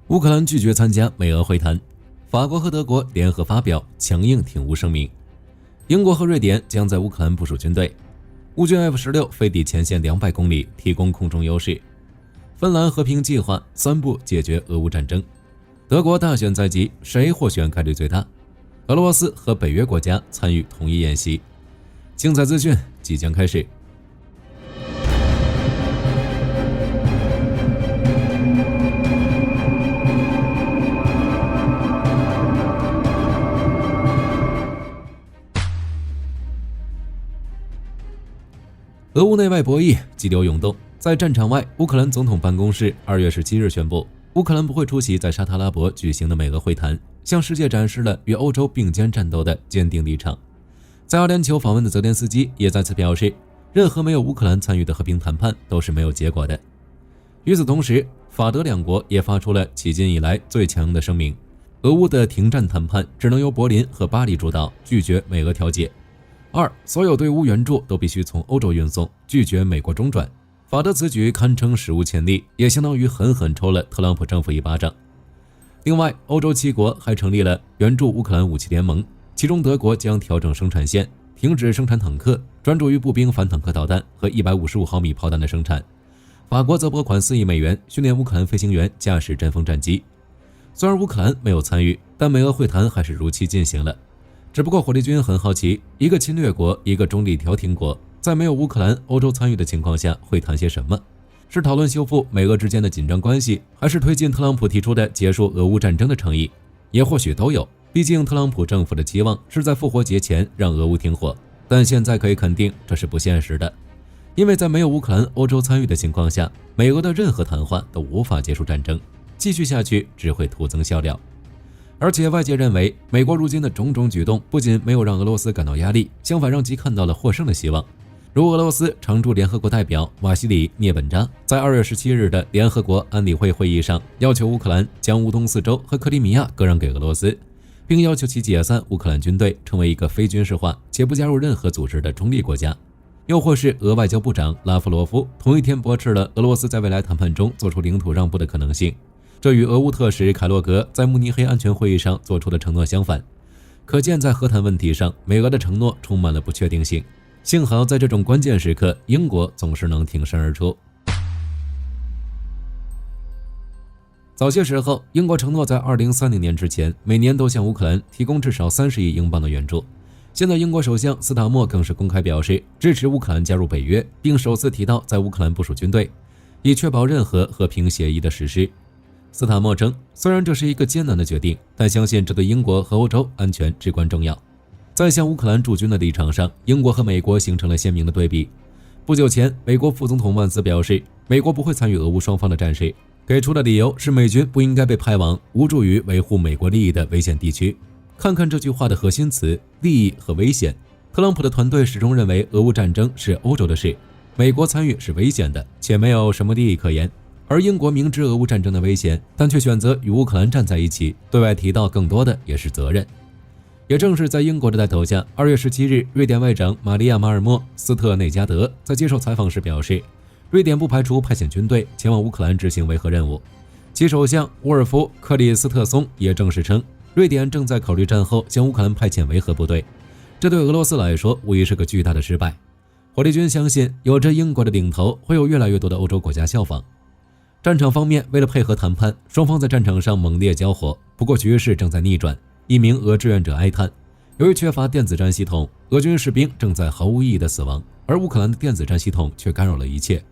乌克兰拒绝参加美俄会谈，法国和德国联合发表强硬挺乌声明。英国和瑞典将在乌克兰部署军队，乌军 F-16飞抵前线200公里，提供空中优势。芬兰和平计划3步解决俄乌战争。德国大选在即，谁获选概率最大？俄罗斯和北约国家参与统一演习。精彩资讯即将开始。俄乌内外博弈，激流涌动。在战场外，乌克兰总统办公室2月17日宣布，乌克兰不会出席在沙特阿拉伯举行的美俄会谈，向世界展示了与欧洲并肩战斗的坚定立场。在阿联酋访问的泽连斯基也再次表示，任何没有乌克兰参与的和平谈判都是没有结果的。与此同时，法德两国也发出了迄今以来最强硬的声明，俄乌的停战谈判只能由柏林和巴黎主导，拒绝美俄调解。2. 所有对乌援助都必须从欧洲运送，拒绝美国中转。法德此举堪称史无前例，也相当于狠狠抽了特朗普政府一巴掌。另外，欧洲7国还成立了援助乌克兰武器联盟，其中德国将调整生产线，停止生产坦克，专注于步兵反坦克导弹和155毫米炮弹的生产。法国则拨款4亿美元训练乌克兰飞行员驾驶阵风战机。虽然乌克兰没有参与，但美俄会谈还是如期进行了。只不过火力军很好奇，一个侵略国，一个中立调停国，在没有乌克兰、欧洲参与的情况下会谈些什么？是讨论修复美俄之间的紧张关系，还是推进特朗普提出的结束俄乌战争的倡议？也或许都有，毕竟特朗普政府的期望是在复活节前让俄乌停火，但现在可以肯定这是不现实的，因为在没有乌克兰、欧洲参与的情况下，美俄的任何谈话都无法结束战争，继续下去只会徒增笑料。而且外界认为，美国如今的种种举动不仅没有让俄罗斯感到压力，相反让其看到了获胜的希望。如俄罗斯常驻联合国代表瓦西里·涅本扎在2月17日的联合国安理会会议上要求乌克兰将乌东4州和克里米亚割让给俄罗斯，并要求其解散乌克兰军队，成为一个非军事化且不加入任何组织的中立国家。又或是俄外交部长拉夫罗夫同一天驳斥了俄罗斯在未来谈判中做出领土让步的可能性。这与俄乌特使凯洛格在慕尼黑安全会议上做出的承诺相反，可见在和谈问题上，美俄的承诺充满了不确定性。幸好在这种关键时刻，英国总是能挺身而出。早些时候，英国承诺在2030年之前，每年都向乌克兰提供至少30亿英镑的援助。现在英国首相斯塔默更是公开表示支持乌克兰加入北约，并首次提到在乌克兰部署军队，以确保任何和平协议的实施。斯塔默称，虽然这是一个艰难的决定，但相信这对英国和欧洲安全至关重要。在向乌克兰驻军的立场上，英国和美国形成了鲜明的对比。不久前，美国副总统万斯表示，美国不会参与俄乌双方的战事，给出的理由是美军不应该被派往无助于维护美国利益的危险地区。看看这句话的核心词：利益和危险。特朗普的团队始终认为俄乌战争是欧洲的事，美国参与是危险的，且没有什么利益可言。而英国明知俄乌战争的危险，但却选择与乌克兰站在一起，对外提到更多的也是责任。也正是在英国的带头下，2月17日，瑞典外长玛利亚·马尔默·斯特内加德在接受采访时表示，瑞典不排除派遣军队前往乌克兰执行维和任务。其首相沃尔夫·克里斯特松也正式称，瑞典正在考虑战后向乌克兰派遣维和部队，这对俄罗斯来说无疑是个巨大的失败。火力军相信，有着英国的领头，会有越来越多的欧洲国家效仿。战场方面，为了配合谈判，双方在战场上猛烈交火，不过局势正在逆转。一名俄志愿者哀叹，由于缺乏电子战系统，俄军士兵正在毫无意义的死亡，而乌克兰的电子战系统却干扰了一切。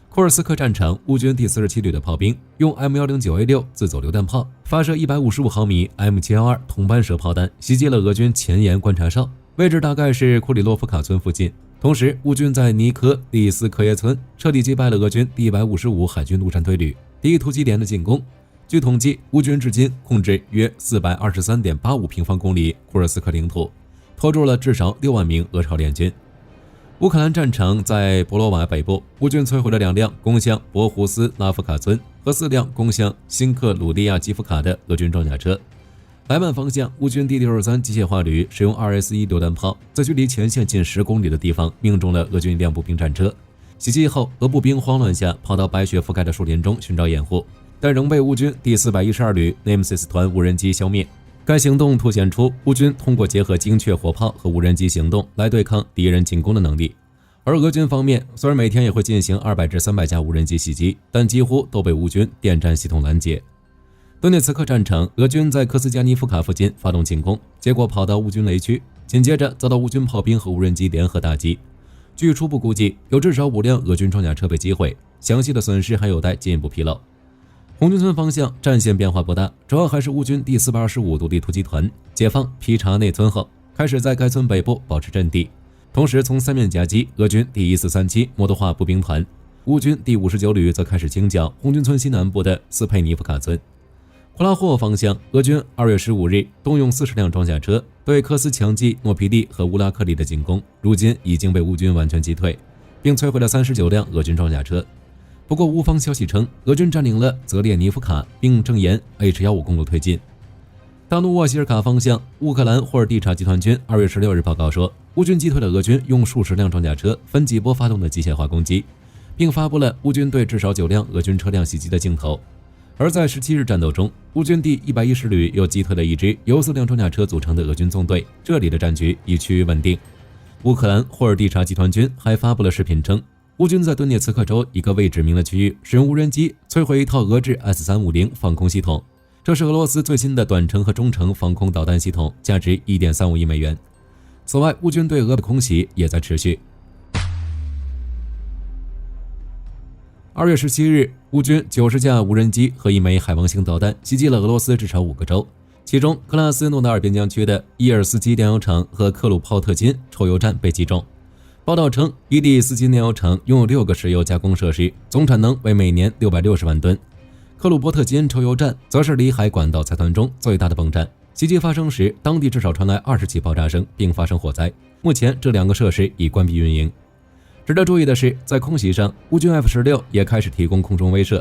库尔斯克战场，乌军第47旅的炮兵用 M109A6 自走榴弹炮发射155毫米 M712 铜班蛇炮弹，袭击了俄军前沿观察哨，位置大概是库里洛夫卡村附近。同时，乌军在尼科利斯科耶村彻底击败了俄军第155海军陆战队旅第一突击连的进攻。据统计，乌军至今控制约 423.85 平方公里库尔斯克领土，拖住了至少6万名俄朝联军。乌克兰战场在博罗瓦北部，乌军摧毁了2辆攻向博胡斯拉夫卡村和4辆攻向新克鲁利亚基夫卡的俄军装甲车。白曼方向，乌军第63机械化旅使用 2S1 榴弹炮，在距离前线近10公里的地方命中了俄军一辆步兵战车。袭击后，俄步兵慌乱下跑到白雪覆盖的树林中寻找掩护，但仍被乌军第412旅 Nemesis 团无人机消灭。该行动凸显出乌军通过结合精确火炮和无人机行动来对抗敌人进攻的能力。而俄军方面，虽然每天也会进行200至300架无人机袭击，但几乎都被乌军电站系统拦截。顿涅茨克战场，俄军在科斯加尼夫卡附近发动进攻，结果跑到乌军雷区，紧接着遭到乌军炮兵和无人机联合打击。据初步估计，有至少5辆俄军装甲车被击毁，详细的损失还有待进一步披露。红军村方向战线变化不大，主要还是乌军第425独立突击团解放皮查内村后，开始在该村北部保持阵地，同时从三面夹击俄军第1437摩托化步兵团。乌军第59旅则开始清剿红军村西南部的斯佩尼夫卡村。库拉霍方向，俄军2月15日动用40辆装甲车对科斯强击诺皮利和乌拉克利的进攻，如今已经被乌军完全击退，并摧毁了39辆俄军装甲车。不过乌方消息称，俄军占领了泽列尼夫卡，并正沿 H15公路推进。大努沃希尔卡方向，乌克兰霍尔蒂察集团军2月16日报告说，乌军击退了俄军用数十辆装甲车分几波发动的机械化攻击，并发布了乌军对至少9辆俄军车辆袭击的镜头。而在17日战斗中，乌军第110旅又击退了一支由4辆装甲车组成的俄军纵队，这里的战局已趋于稳定。乌克兰霍尔蒂察集团军还发布了视频称，乌军在顿涅茨克州一个未指明的区域使用无人机摧毁一套俄制 S350 防空系统，这是俄罗斯最新的短程和中程防空导弹系统，价值1.35亿美元。此外，乌军对俄的空袭也在持续。2月17日，乌军90架无人机和1枚海王星导弹袭击了俄罗斯至少5个州，其中克拉斯诺达尔边疆区的伊尔斯基炼油厂和克鲁泡特金抽油站被击中。报道称，伊利斯基炼油厂拥有6个石油加工设施，总产能为每年660万吨。克鲁波特金抽油站则是里海管道财团中最大的泵站。袭击发生时，当地至少传来20起爆炸声，并发生火灾。目前，这2个设施已关闭运营。值得注意的是，在空袭上，乌军 F-16也开始提供空中威慑。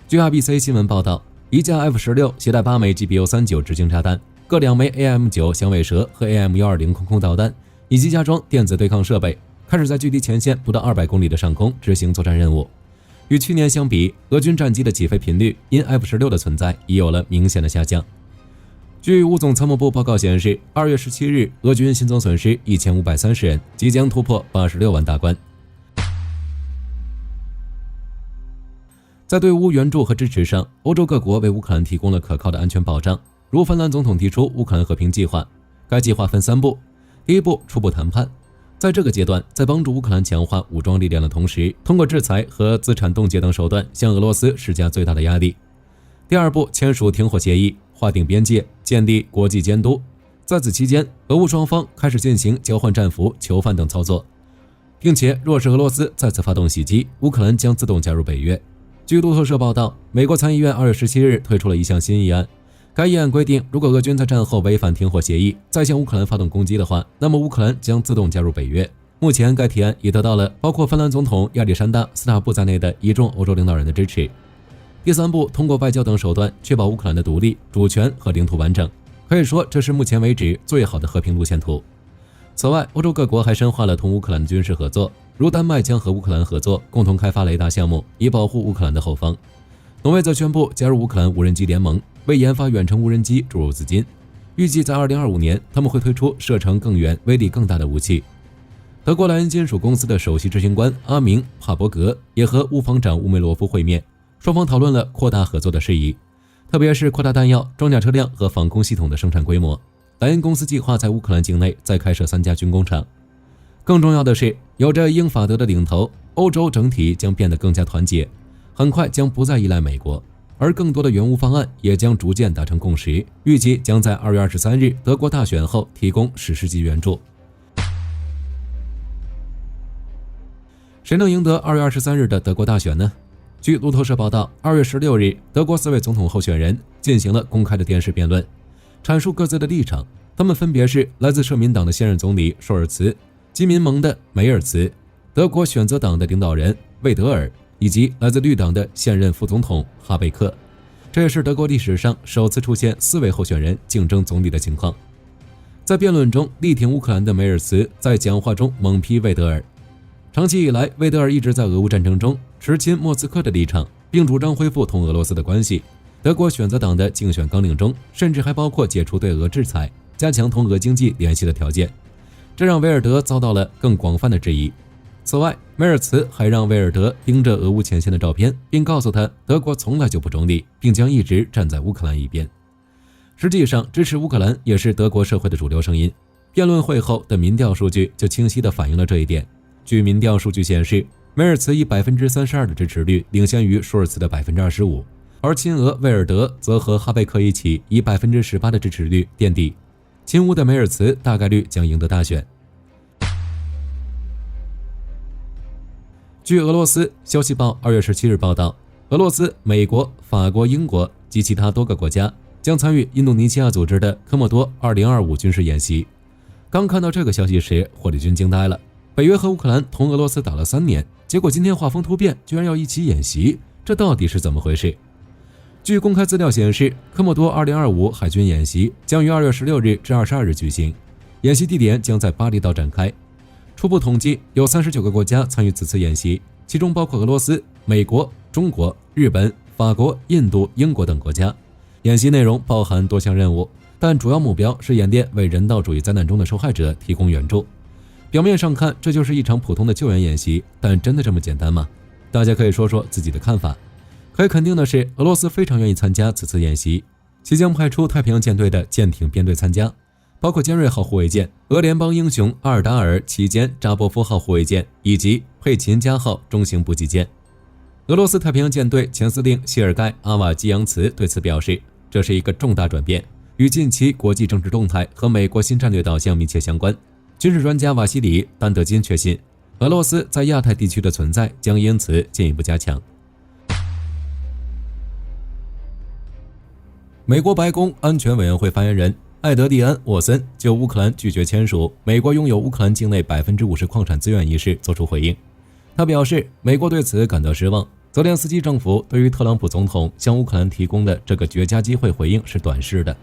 据 RBC 新闻报道，一架 F-16携带8枚 GBU-39直径炸弹，各2枚 AM-9 响尾蛇和 AM-120 空导弹，以及加装电子对抗设备，开始在距离前线不到200公里的上空执行作战任务。与去年相比，俄军战机的起飞频率因 F-16的存在已有了明显的下降。据乌总参谋部报告显示，2月17日，俄军新增损失1530人，即将突破86万大关。在对乌援助和支持上，欧洲各国为乌克兰提供了可靠的安全保障。如芬兰总统提出乌克兰和平计划，该计划分3步。第一步，初步谈判。在这个阶段，在帮助乌克兰强化武装力量的同时，通过制裁和资产冻结等手段向俄罗斯施加最大的压力。第二步，签署停火协议，划定边界，建立国际监督。在此期间，俄乌双方开始进行交换战俘、囚犯等操作，并且若是俄罗斯再次发动袭击，乌克兰将自动加入北约。据路透社报道，美国参议院2月17日推出了一项新议案。该议案规定，如果俄军在战后违反停火协议，再向乌克兰发动攻击的话，那么乌克兰将自动加入北约。目前，该提案也得到了包括芬兰总统亚历山大·斯塔布在内的一众欧洲领导人的支持。第三步，通过外交等手段确保乌克兰的独立、主权和领土完整。可以说，这是目前为止最好的和平路线图。此外，欧洲各国还深化了同乌克兰的军事合作，如丹麦将和乌克兰合作，共同开发雷达项目，以保护乌克兰的后方。挪威则宣布加入乌克兰无人机联盟，为研发远程无人机注入资金。预计在2025年，他们会推出射程更远、威力更大的武器。德国莱茵金属公司的首席执行官阿明·帕伯格也和乌方长乌梅罗夫会面，双方讨论了扩大合作的事宜，特别是扩大弹药、装甲车辆和防空系统的生产规模。莱茵公司计划在乌克兰境内再开设3家军工厂。更重要的是，有着英法德的领头，欧洲整体将变得更加团结，很快将不再依赖美国，而更多的援乌方案也将逐渐达成共识，预计将在2月23日德国大选后提供史诗级援助。谁能赢得2月23日的德国大选呢？据路透社报道，2月16日，德国4位总统候选人进行了公开的电视辩论，阐述各自的立场。他们分别是来自社民党的现任总理舒尔茨、基民盟的梅尔茨、德国选择党的领导人魏德尔，以及来自绿党的现任副总统哈贝克。这也是德国历史上首次出现4位候选人竞争总理的情况。在辩论中，力挺乌克兰的梅尔茨在讲话中猛批魏德尔。长期以来，魏德尔一直在俄乌战争中持亲莫斯科的立场，并主张恢复同俄罗斯的关系。德国选择党的竞选纲领中，甚至还包括解除对俄制裁、加强同俄经济联系的条件，这让维尔德遭到了更广泛的质疑。此外，梅尔茨还让维尔德盯着俄乌前线的照片，并告诉他德国从来就不中立，并将一直站在乌克兰一边。实际上，支持乌克兰也是德国社会的主流声音。辩论会后的民调数据就清晰地反映了这一点。据民调数据显示，梅尔茨以 32% 的支持率领先于舒尔茨的 25%， 而亲俄维尔德则和哈贝克一起以 18% 的支持率垫底。亲乌的梅尔茨大概率将赢得大选。据俄罗斯消息报2月17日报道，俄罗斯、美国、法国、英国及其他多个国家将参与印度尼西亚组织的科莫多2025军事演习。刚看到这个消息时，火力军惊呆了。北约和乌克兰同俄罗斯打了3年，结果今天画风突变，居然要一起演习，这到底是怎么回事？据公开资料显示，科莫多2025海军演习将于2月16日至22日举行，演习地点将在巴厘岛展开。初步统计，有39个国家参与此次演习，其中包括俄罗斯、美国、中国、日本、法国、印度、英国等国家。演习内容包含多项任务，但主要目标是演练为人道主义灾难中的受害者提供援助。表面上看，这就是一场普通的救援演习，但真的这么简单吗？大家可以说说自己的看法。可以肯定的是，俄罗斯非常愿意参加此次演习，其将派出太平洋舰队的舰艇编队参加，包括尖锐号护卫舰、俄联邦英雄阿尔达尔旗舰扎波夫号护卫舰以及佩琴加号中型补给舰。俄罗斯太平洋舰队前司令谢尔盖·阿瓦基扬茨对此表示，这是一个重大转变，与近期国际政治动态和美国新战略导向密切相关。军事专家瓦西里·丹德金确信，俄罗斯在亚太地区的存在将因此进一步加强。美国白宫安全委员会发言人艾德利安·沃森就乌克兰拒绝签署美国拥有乌克兰境内 50% 矿产资源一事作出回应。他表示，美国对此感到失望，泽连斯基政府对于特朗普总统向乌克兰提供的这个绝佳机会回应是短视的，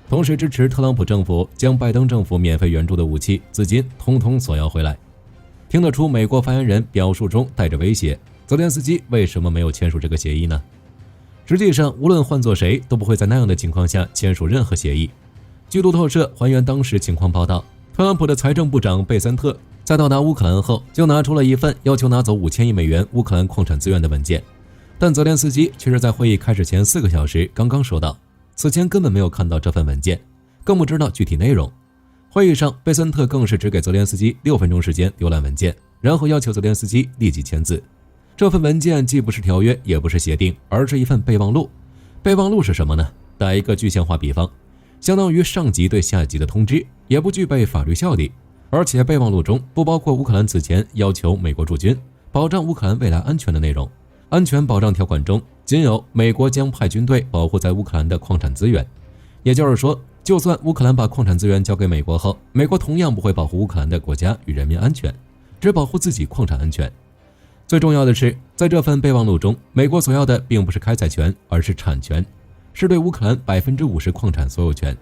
同时支持特朗普政府将拜登政府免费援助的武器、资金统统索要回来。听得出美国发言人表述中带着威胁，泽连斯基为什么没有签署这个协议呢？实际上，无论换做谁都不会在那样的情况下签署任何协议。据路透社还原当时情况报道，特朗普的财政部长贝森特在到达乌克兰后，就拿出了一份要求拿走5000亿美元乌克兰矿产资源的文件，但泽连斯基却是在会议开始前4个小时刚刚收到，此前根本没有看到这份文件，更不知道具体内容。会议上，贝森特更是只给泽连斯基6分钟时间浏览文件，然后要求泽连斯基立即签字。这份文件既不是条约，也不是协定，而是一份备忘录。备忘录是什么呢？打一个具象化比方，相当于上级对下级的通知，也不具备法律效力。而且备忘录中不包括乌克兰此前要求美国驻军，保障乌克兰未来安全的内容。安全保障条款中仅有美国将派军队保护在乌克兰的矿产资源。也就是说，就算乌克兰把矿产资源交给美国后，美国同样不会保护乌克兰的国家与人民安全，只保护自己矿产安全。最重要的是，在这份备忘录中，美国所要的并不是开采权，而是产权，是对乌克兰 50% 矿产所有权。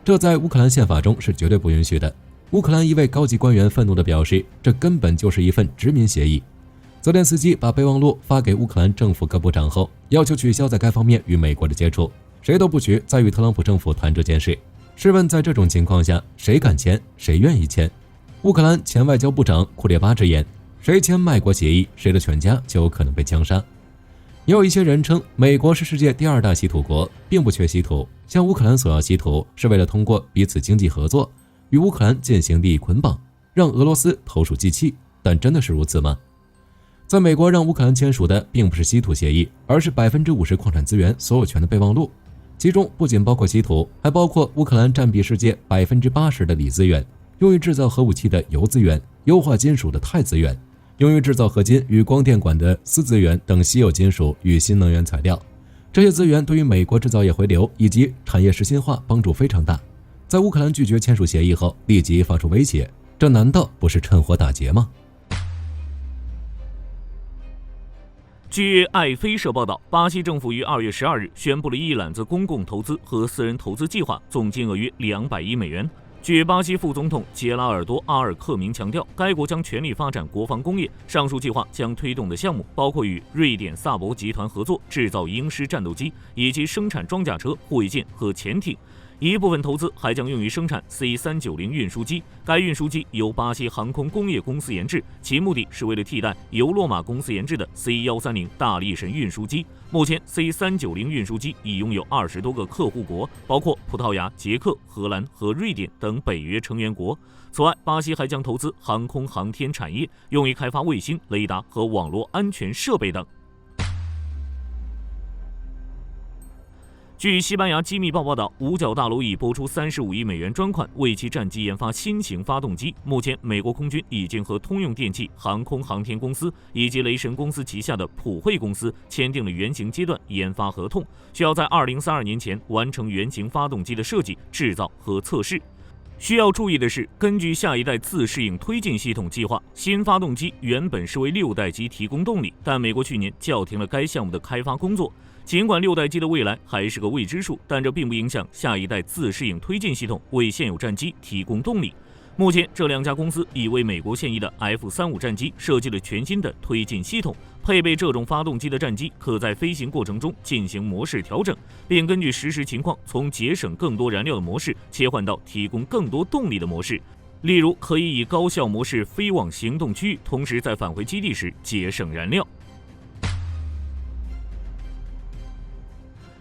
这在乌克兰宪法中是绝对不允许的。乌克兰一位高级官员愤怒地表示，这根本就是一份殖民协议。泽连斯基把备忘录发给乌克兰政府各部长后，要求取消在该方面与美国的接触，谁都不许再与特朗普政府谈这件事。试问在这种情况下，谁敢签，谁愿意签？乌克兰前外交部长库列巴直言，谁签卖国协议，谁的全家就有可能被枪杀。也有一些人称美国是世界第2大稀土国，并不缺稀土，向乌克兰索要稀土是为了通过彼此经济合作与乌克兰进行利益捆绑，让俄罗斯投鼠忌器。但真的是如此吗？在美国让乌克兰签署的并不是稀土协议，而是 50% 矿产资源所有权的备忘录，其中不仅包括稀土，还包括乌克兰占比世界 80% 的锂资源，用于制造核武器的铀资源，优化金属的钛资源，用于制造合金与光电管的锶资源等稀有金属与新能源材料。这些资源对于美国制造业回流以及产业实心化帮助非常大。在乌克兰拒绝签署协议后，立即发出威胁，这难道不是趁火打劫吗？据爱飞社报道，巴西政府于2月12日宣布了一揽子公共投资和私人投资计划，总金额约200亿美元。据巴西副总统杰拉尔多·阿尔克明强调，该国将全力发展国防工业。上述计划将推动的项目包括与瑞典萨博集团合作制造鹰狮战斗机，以及生产装甲车、护卫舰和潜艇。一部分投资还将用于生产 C390 运输机，该运输机由巴西航空工业公司研制，其目的是为了替代由洛马公司研制的 C130 大力神运输机。目前 C390 运输机已拥有20多个客户国，包括葡萄牙、捷克、荷兰和瑞典等北约成员国。此外，巴西还将投资航空航天产业，用于开发卫星、雷达和网络安全设备等。据西班牙机密报报道，五角大楼已拨出35亿美元专款，为其战机研发新型发动机。目前，美国空军已经和通用电气、航空航天公司以及雷神公司旗下的普惠公司签订了原型阶段研发合同，需要在2032年前完成原型发动机的设计、制造和测试。需要注意的是，根据下一代自适应推进系统计划，新发动机原本是为6代机提供动力，但美国去年叫停了该项目的开发工作。尽管6代机的未来还是个未知数，但这并不影响下一代自适应推进系统为现有战机提供动力。目前，这2家公司已为美国现役的 F-35战机设计了全新的推进系统。配备这种发动机的战机可在飞行过程中进行模式调整，并根据实时情况从节省更多燃料的模式切换到提供更多动力的模式。例如，可以以高效模式飞往行动区域，同时在返回基地时节省燃料。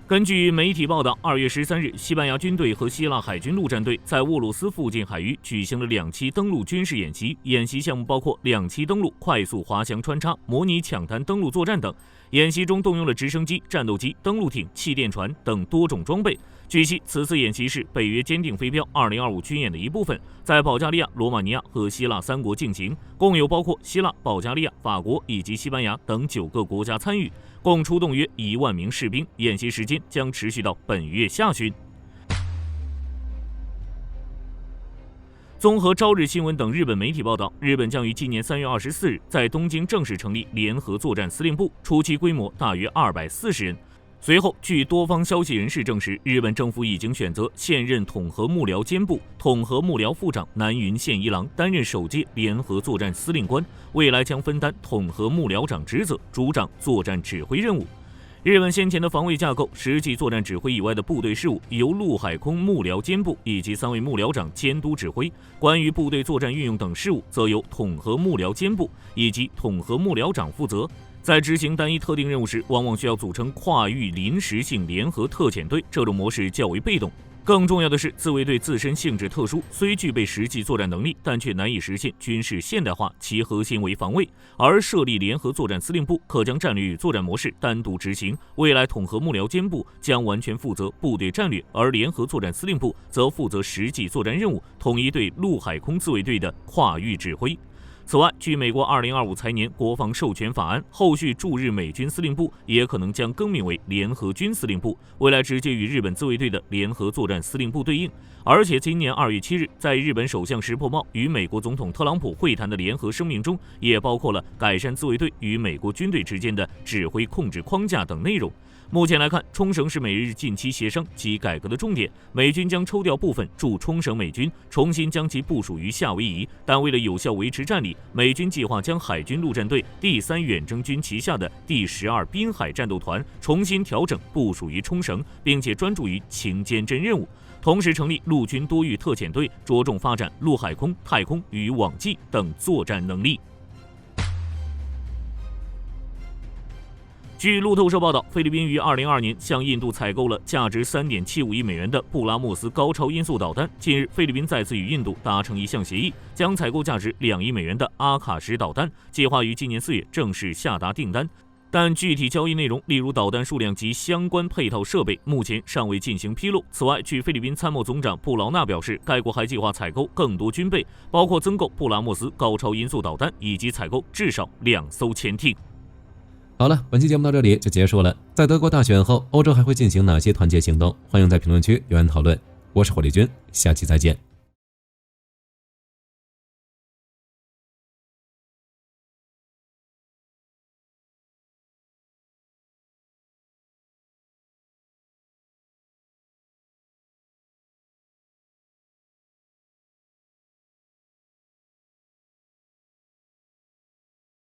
根据媒体报道，2月13日，西班牙军队和希腊海军陆战队在沃洛斯附近海域举行了2期登陆军事演习。演习项目包括2栖登陆、快速滑翔穿插、模拟抢滩登陆作战等。演习中动用了直升机、战斗机、登陆艇、气垫船等多种装备。据悉，此次演习是北约坚定飞镖2025军演的一部分，在保加利亚、罗马尼亚和希腊3国进行，共有包括希腊、保加利亚、法国以及西班牙等9个国家参与，共出动约1万名士兵。演习时间将持续到本月下旬。综合朝日新闻等日本媒体报道，日本将于今年3月24日在东京正式成立联合作战司令部，初期规模大约240人。随后，据多方消息人士证实，日本政府已经选择现任统合幕僚监部、统合幕僚副长南云宪一郎担任首届联合作战司令官，未来将分担统合幕僚长职责，主掌作战指挥任务。日本先前的防卫架构，实际作战指挥以外的部队事务由陆海空幕僚监部以及3位幕僚长监督指挥，关于部队作战运用等事务，则由统合幕僚监部以及统合幕僚长负责。在执行单一特定任务时，往往需要组成跨域临时性联合特遣队，这种模式较为被动。更重要的是，自卫队自身性质特殊，虽具备实际作战能力，但却难以实现军事现代化，其核心为防卫。而设立联合作战司令部，可将战略与作战模式单独执行。未来统合幕僚监部将完全负责部队战略，而联合作战司令部则负责实际作战任务，统一对陆海空自卫队的跨域指挥。此外，据美国2025财年国防授权法案，后续驻日美军司令部也可能将更名为联合军司令部，未来直接与日本自卫队的联合作战司令部对应。而且今年2月7日，在日本首相石破茂与美国总统特朗普会谈的联合声明中，也包括了改善自卫队与美国军队之间的指挥控制框架等内容。目前来看，冲绳是美日近期协商及改革的重点，美军将抽调部分驻冲绳美军，重新将其部署于夏威夷。但为了有效维持战力，美军计划将海军陆战队第3远征军旗下的第12滨海战斗团重新调整部署于冲绳，并且专注于勤监侦任务。同时成立陆军多域特遣队，着重发展陆海空、太空与网际等作战能力。据路透社报道，菲律宾于2022年向印度采购了价值3.75亿美元的布拉莫斯高超音速导弹。近日，菲律宾再次与印度达成一项协议，将采购价值2亿美元的阿卡什导弹，计划于今年4月正式下达订单。但具体交易内容，例如导弹数量及相关配套设备，目前尚未进行披露。此外，据菲律宾参谋总长布劳纳表示，该国还计划采购更多军备，包括增购布拉莫斯高超音速导弹，以及采购至少2艘潜艇。好了，本期节目到这里就结束了。在德国大选后，欧洲还会进行哪些团结行动？欢迎在评论区留言讨论。我是火力军，下期再见。